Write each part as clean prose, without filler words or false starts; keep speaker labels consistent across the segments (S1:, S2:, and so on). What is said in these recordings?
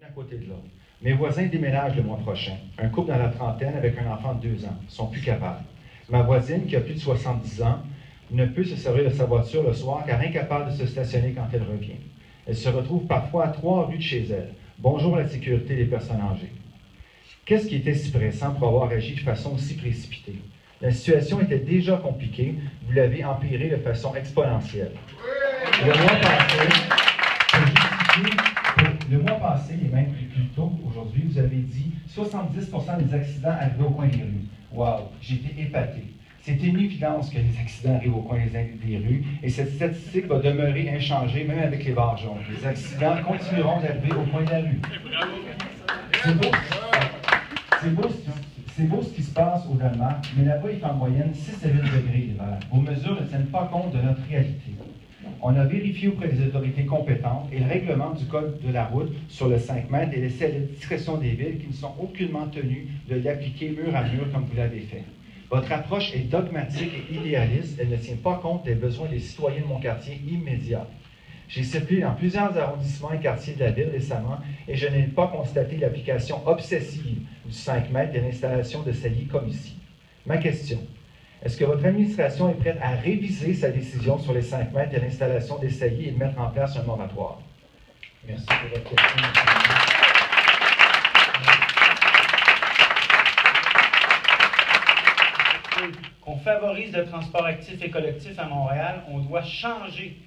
S1: à côté de l'autre. Mes voisins déménagent le mois prochain. Un couple dans la trentaine avec un enfant de 2 ans. Ils sont plus capables. Ma voisine, qui a plus de 70 ans, ne peut se servir de sa voiture le soir car incapable de se stationner quand elle revient. Elle se retrouve parfois à 3 rues de chez elle. Bonjour la sécurité des personnes âgées. Qu'est-ce qui était si pressant pour avoir agi de façon aussi précipitée? La situation était déjà compliquée, vous l'avez empirée de façon exponentielle. Le mois passé, et même plus tôt aujourd'hui, vous avez dit 70% des accidents arrivent au coin des rues. Wow, j'ai été épaté. C'est une évidence que les accidents arrivent au coin des rues et cette statistique va demeurer inchangée même avec les barres jaunes. Les accidents continueront d'arriver au coin de la rue. C'est beau ce qui se passe au Danemark, mais là-bas, il fait en moyenne 6 à 8 degrés l'hiver. Vos mesures ne tiennent pas compte de notre réalité. On a vérifié auprès des autorités compétentes et le règlement du Code de la route sur le 5 mètres est laissé à la discrétion des villes qui ne sont aucunement tenues de l'appliquer mur à mur comme vous l'avez fait. Votre approche est dogmatique et idéaliste. Elle ne tient pas compte des besoins des citoyens de mon quartier immédiat. J'ai circulé dans plusieurs arrondissements et quartiers de la ville récemment et je n'ai pas constaté l'application obsessive du 5 mètres et l'installation de saillies comme ici. Ma question, est-ce que votre administration est prête à réviser sa décision sur les 5 mètres et l'installation des saillies et de mettre en place un moratoire? Merci pour votre question.
S2: Qu'on favorise le transport actif et collectif à Montréal, on doit changer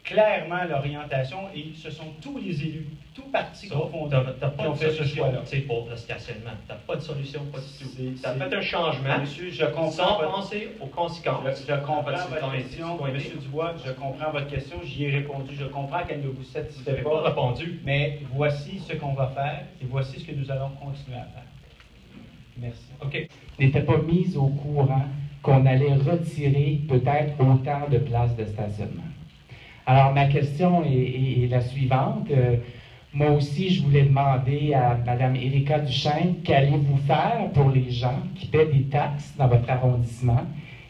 S2: clairement l'orientation et ce sont tous les élus, tous partis confondus qui ont fait ce choix-là.
S3: C'est pour le stationnement. Tu n'as pas de solution, pas du tout. Tu as fait un changement
S2: Monsieur, je comprends
S3: sans penser aux conséquences.
S2: Je comprends votre question. Monsieur Dubois, je comprends votre question. J'y ai répondu. Je comprends qu'elle ne vous satisfait pas.
S3: Répondu.
S2: Mais voici ce qu'on va faire et voici ce que nous allons continuer à faire. Merci.
S3: OK.
S4: N'était pas mise au courant qu'on allait retirer peut-être autant de places de stationnement. Alors, ma question est la suivante. Moi aussi, je voulais demander à Mme Érika Duchesne, qu'allez-vous faire pour les gens qui paient des taxes dans votre arrondissement,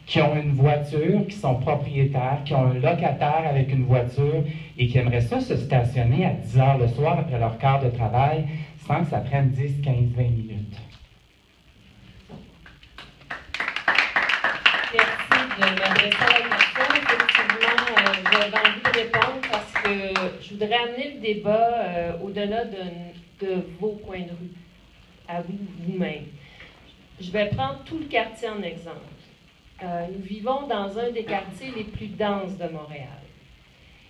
S4: qui ont une voiture, qui sont propriétaires, qui ont un locataire avec une voiture et qui aimeraient ça se stationner à 10 heures le soir après leur quart de travail sans que ça prenne 10, 15, 20 minutes?
S5: Merci de m'adresser à la question. Effectivement, j'avais envie de répondre parce que je voudrais amener le débat au-delà de vos coins de rue, à vous-même. Je vais prendre tout le quartier en exemple. Nous vivons dans un des quartiers les plus denses de Montréal.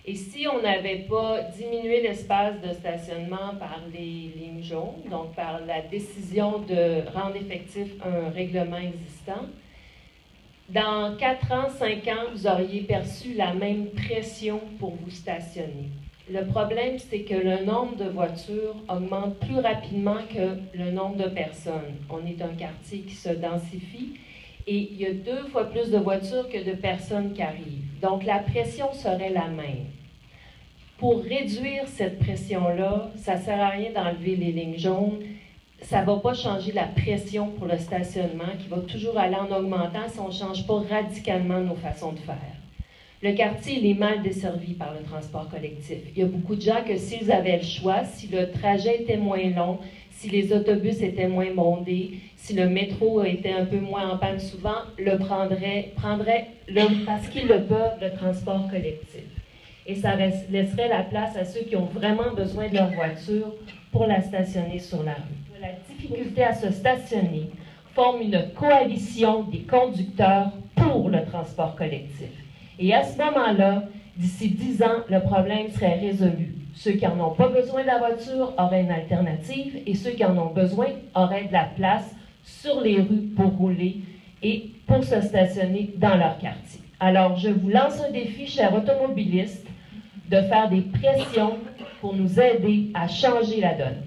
S5: Et si on n'avait pas diminué l'espace de stationnement par les lignes jaunes, donc par la décision de rendre effectif un règlement existant, dans 4 ans, 5 ans, vous auriez perçu la même pression pour vous stationner. Le problème, c'est que le nombre de voitures augmente plus rapidement que le nombre de personnes. On est un quartier qui se densifie et il y a 2 fois plus de voitures que de personnes qui arrivent. Donc, la pression serait la même. Pour réduire cette pression-là, ça ne sert à rien d'enlever les lignes jaunes. Ça ne va pas changer la pression pour le stationnement qui va toujours aller en augmentant si on ne change pas radicalement nos façons de faire. Le quartier, il est mal desservi par le transport collectif. Il y a beaucoup de gens que s'ils avaient le choix, si le trajet était moins long, si les autobus étaient moins bondés, si le métro était un peu moins en panne souvent, le prendrait parce qu'ils le peuvent, le transport collectif. Et ça laisserait la place à ceux qui ont vraiment besoin de leur voiture pour la stationner sur la rue. La difficulté à se stationner forme une coalition des conducteurs pour le transport collectif. Et à ce moment-là, d'ici 10 ans, le problème serait résolu. Ceux qui n'en ont pas besoin de la voiture auraient une alternative et ceux qui en ont besoin auraient de la place sur les rues pour rouler et pour se stationner dans leur quartier. Alors, je vous lance un défi, chers automobilistes, de faire des pressions pour nous aider à changer la donne.